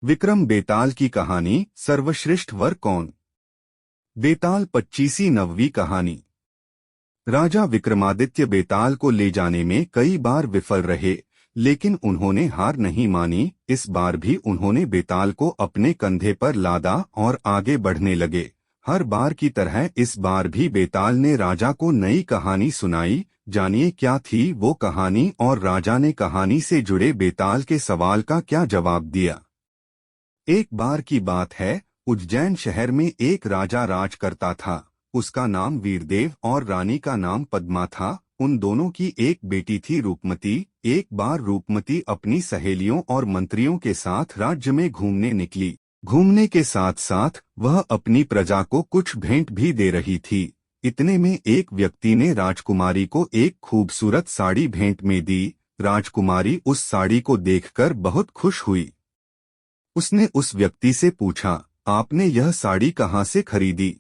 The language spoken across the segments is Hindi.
विक्रम बेताल की कहानी सर्वश्रेष्ठ वर कौन। बेताल 25वीं नववीं कहानी। राजा विक्रमादित्य बेताल को ले जाने में कई बार विफल रहे, लेकिन उन्होंने हार नहीं मानी। इस बार भी उन्होंने बेताल को अपने कंधे पर लादा और आगे बढ़ने लगे। हर बार की तरह इस बार भी बेताल ने राजा को नई कहानी सुनाई। जानिए क्या थी वो कहानी और राजा ने कहानी से जुड़े बेताल के सवाल का क्या जवाब दिया। एक बार की बात है, उज्जैन शहर में एक राजा राज करता था। उसका नाम वीरदेव और रानी का नाम पद्मा था। उन दोनों की एक बेटी थी रूपमती। एक बार रूपमती अपनी सहेलियों और मंत्रियों के साथ राज्य में घूमने निकली। घूमने के साथ साथ वह अपनी प्रजा को कुछ भेंट भी दे रही थी। इतने में एक व्यक्ति ने राजकुमारी को एक खूबसूरत साड़ी भेंट में दी। राजकुमारी उस साड़ी को देखकर बहुत खुश हुई। उसने उस व्यक्ति से पूछा, आपने यह साड़ी कहाँ से खरीदी?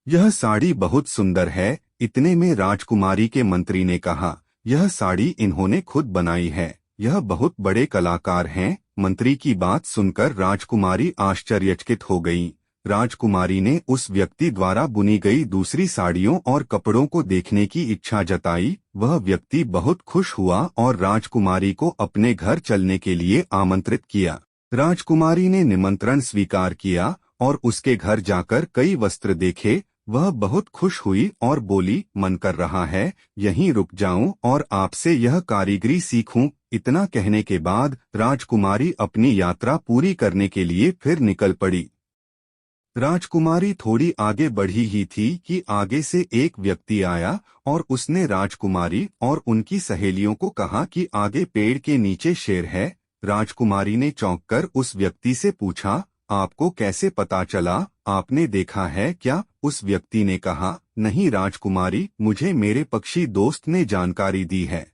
यह साड़ी बहुत सुंदर है। इतने में राजकुमारी के मंत्री ने कहा, यह साड़ी इन्होंने खुद बनाई है। यह बहुत बड़े कलाकार हैं। मंत्री की बात सुनकर राजकुमारी आश्चर्यचकित हो गई। राजकुमारी ने उस व्यक्ति द्वारा बुनी गई दूसरी साड़ियों और कपड़ों को देखने की इच्छा जताई। वह व्यक्ति बहुत खुश हुआ और राजकुमारी को अपने घर चलने के लिए आमंत्रित किया। राजकुमारी ने निमंत्रण स्वीकार किया और उसके घर जाकर कई वस्त्र देखे। वह बहुत खुश हुई और बोली, मन कर रहा है यहीं रुक जाऊं और आपसे यह कारीगरी सीखूं। इतना कहने के बाद राजकुमारी अपनी यात्रा पूरी करने के लिए फिर निकल पड़ी। राजकुमारी थोड़ी आगे बढ़ी ही थी कि आगे से एक व्यक्ति आया और उसने राजकुमारी और उनकी सहेलियों को कहा कि आगे पेड़ के नीचे शेर है। राजकुमारी ने चौंककर उस व्यक्ति से पूछा, आपको कैसे पता चला? आपने देखा है क्या? उस व्यक्ति ने कहा, नहीं राजकुमारी, मुझे मेरे पक्षी दोस्त ने जानकारी दी है।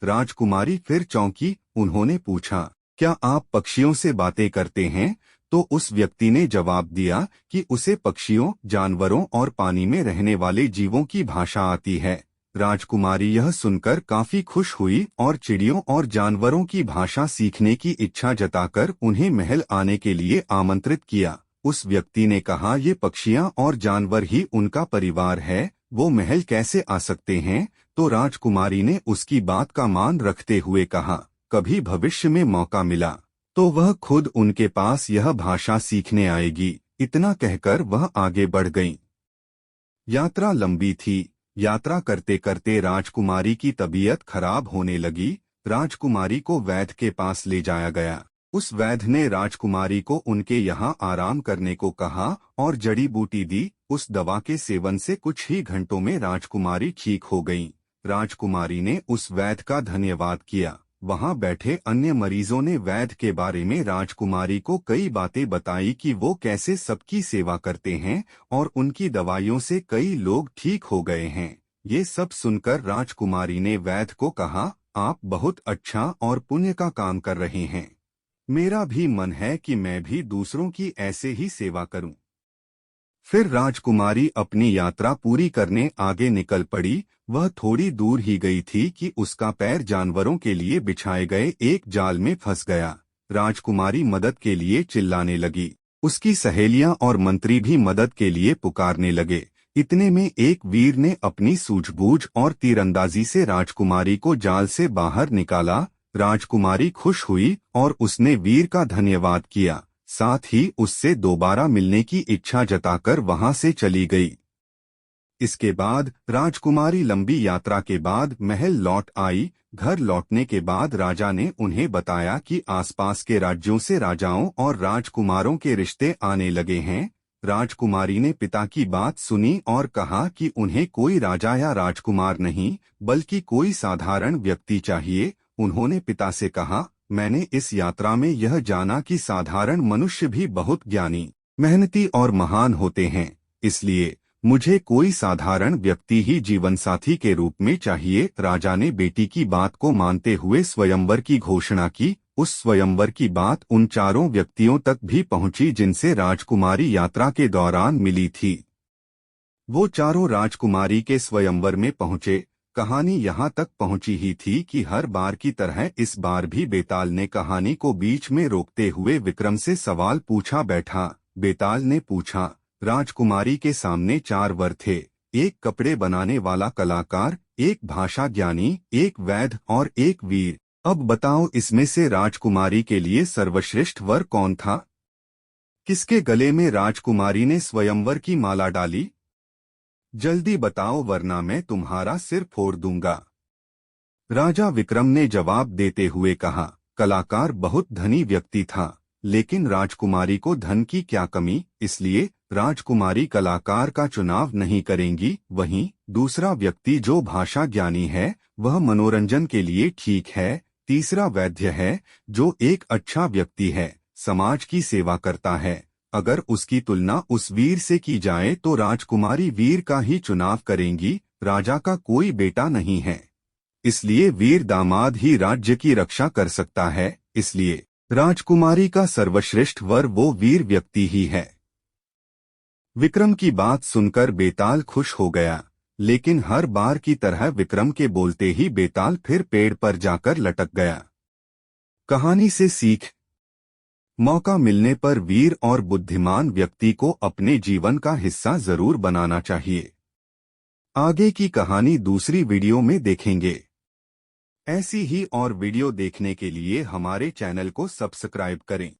राजकुमारी फिर चौंकी। उन्होंने पूछा, क्या आप पक्षियों से बातें करते हैं? तो उस व्यक्ति ने जवाब दिया कि उसे पक्षियों, जानवरों और पानी में रहने वाले जीवों की भाषा आती है। राजकुमारी यह सुनकर काफी खुश हुई और चिड़ियों और जानवरों की भाषा सीखने की इच्छा जताकर उन्हें महल आने के लिए आमंत्रित किया। उस व्यक्ति ने कहा, ये पक्षियां और जानवर ही उनका परिवार है, वो महल कैसे आ सकते हैं? तो राजकुमारी ने उसकी बात का मान रखते हुए कहा, कभी भविष्य में मौका मिला तो वह खुद उनके पास यह भाषा सीखने आएगी। इतना कहकर वह आगे बढ़ गईं। यात्रा लंबी थी। यात्रा करते करते राजकुमारी की तबीयत खराब होने लगी। राजकुमारी को वैद्य के पास ले जाया गया। उस वैद्य ने राजकुमारी को उनके यहाँ आराम करने को कहा और जड़ी बूटी दी। उस दवा के सेवन से कुछ ही घंटों में राजकुमारी ठीक हो गई। राजकुमारी ने उस वैद्य का धन्यवाद किया। वहां बैठे अन्य मरीजों ने वैद्य के बारे में राजकुमारी को कई बातें बताई कि वो कैसे सबकी सेवा करते हैं और उनकी दवाइयों से कई लोग ठीक हो गए हैं। ये सब सुनकर राजकुमारी ने वैद्य को कहा, आप बहुत अच्छा और पुण्य का काम कर रहे हैं। मेरा भी मन है कि मैं भी दूसरों की ऐसे ही सेवा करूं। फिर राजकुमारी अपनी यात्रा पूरी करने आगे निकल पड़ी। वह थोड़ी दूर ही गई थी कि उसका पैर जानवरों के लिए बिछाए गए एक जाल में फंस गया। राजकुमारी मदद के लिए चिल्लाने लगी। उसकी सहेलियां और मंत्री भी मदद के लिए पुकारने लगे। इतने में एक वीर ने अपनी सूझबूझ और तीरंदाजी से राजकुमारी को जाल से बाहर निकाला। राजकुमारी खुश हुई और उसने वीर का धन्यवाद किया। साथ ही उससे दोबारा मिलने की इच्छा जताकर वहां से चली गई। इसके बाद राजकुमारी लंबी यात्रा के बाद महल लौट आई। घर लौटने के बाद राजा ने उन्हें बताया कि आसपास के राज्यों से राजाओं और राजकुमारों के रिश्ते आने लगे हैं। राजकुमारी ने पिता की बात सुनी और कहा कि उन्हें कोई राजा या राजकुमार नहीं, बल्कि कोई साधारण व्यक्ति चाहिए। उन्होंने पिता से कहा, मैंने इस यात्रा में यह जाना कि साधारण मनुष्य भी बहुत ज्ञानी, मेहनती और महान होते हैं, इसलिए मुझे कोई साधारण व्यक्ति ही जीवनसाथी के रूप में चाहिए। राजा ने बेटी की बात को मानते हुए स्वयंवर की घोषणा की। उस स्वयंवर की बात उन चारों व्यक्तियों तक भी पहुंची जिनसे राजकुमारी यात्रा के दौरान मिली थी। वो चारों राजकुमारी के स्वयंवर में पहुंचे। कहानी यहाँ तक पहुँची ही थी कि हर बार की तरह इस बार भी बेताल ने कहानी को बीच में रोकते हुए विक्रम से सवाल पूछा बैठा। बेताल ने पूछा, राजकुमारी के सामने 4 वर थे, एक कपड़े बनाने वाला कलाकार, एक भाषा ज्ञानी, एक वैद्य और एक वीर। अब बताओ इसमें से राजकुमारी के लिए सर्वश्रेष्ठ वर कौन था? किसके गले में राजकुमारी ने स्वयंवर की माला डाली? जल्दी बताओ वरना मैं तुम्हारा सिर फोड़ दूंगा। राजा विक्रम ने जवाब देते हुए कहा, कलाकार बहुत धनी व्यक्ति था, लेकिन राजकुमारी को धन की क्या कमी, इसलिए राजकुमारी कलाकार का चुनाव नहीं करेंगी। वहीं दूसरा व्यक्ति जो भाषा ज्ञानी है वह मनोरंजन के लिए ठीक है। तीसरा वैद्य है जो एक अच्छा व्यक्ति है, समाज की सेवा करता है। अगर उसकी तुलना उस वीर से की जाए तो राजकुमारी वीर का ही चुनाव करेंगी। राजा का कोई बेटा नहीं है, इसलिए वीर दामाद ही राज्य की रक्षा कर सकता है, इसलिए राजकुमारी का सर्वश्रेष्ठ वर वो वीर व्यक्ति ही है। विक्रम की बात सुनकर बेताल खुश हो गया, लेकिन हर बार की तरह विक्रम के बोलते ही बेताल फिर पेड़ पर जाकर लटक गया। कहानी से सीख। मौका मिलने पर वीर और बुद्धिमान व्यक्ति को अपने जीवन का हिस्सा जरूर बनाना चाहिए। आगे की कहानी दूसरी वीडियो में देखेंगे। ऐसी ही और वीडियो देखने के लिए हमारे चैनल को सब्सक्राइब करें।